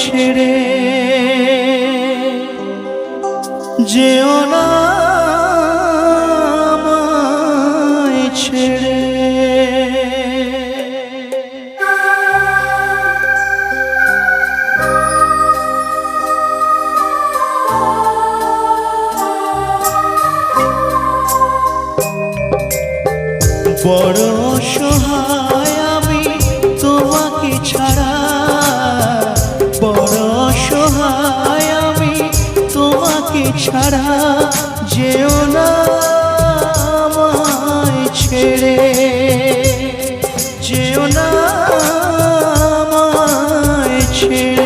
ছেড়ে যেও না আমায় ছেড়ে। বড় অসহায় আমি তোমাকে ছাড়া, বড় অসহায় আমি তোমাকে ছাড়া, যেও না আমায় ছেড়ে, যেও না আমায় ছেড়ে।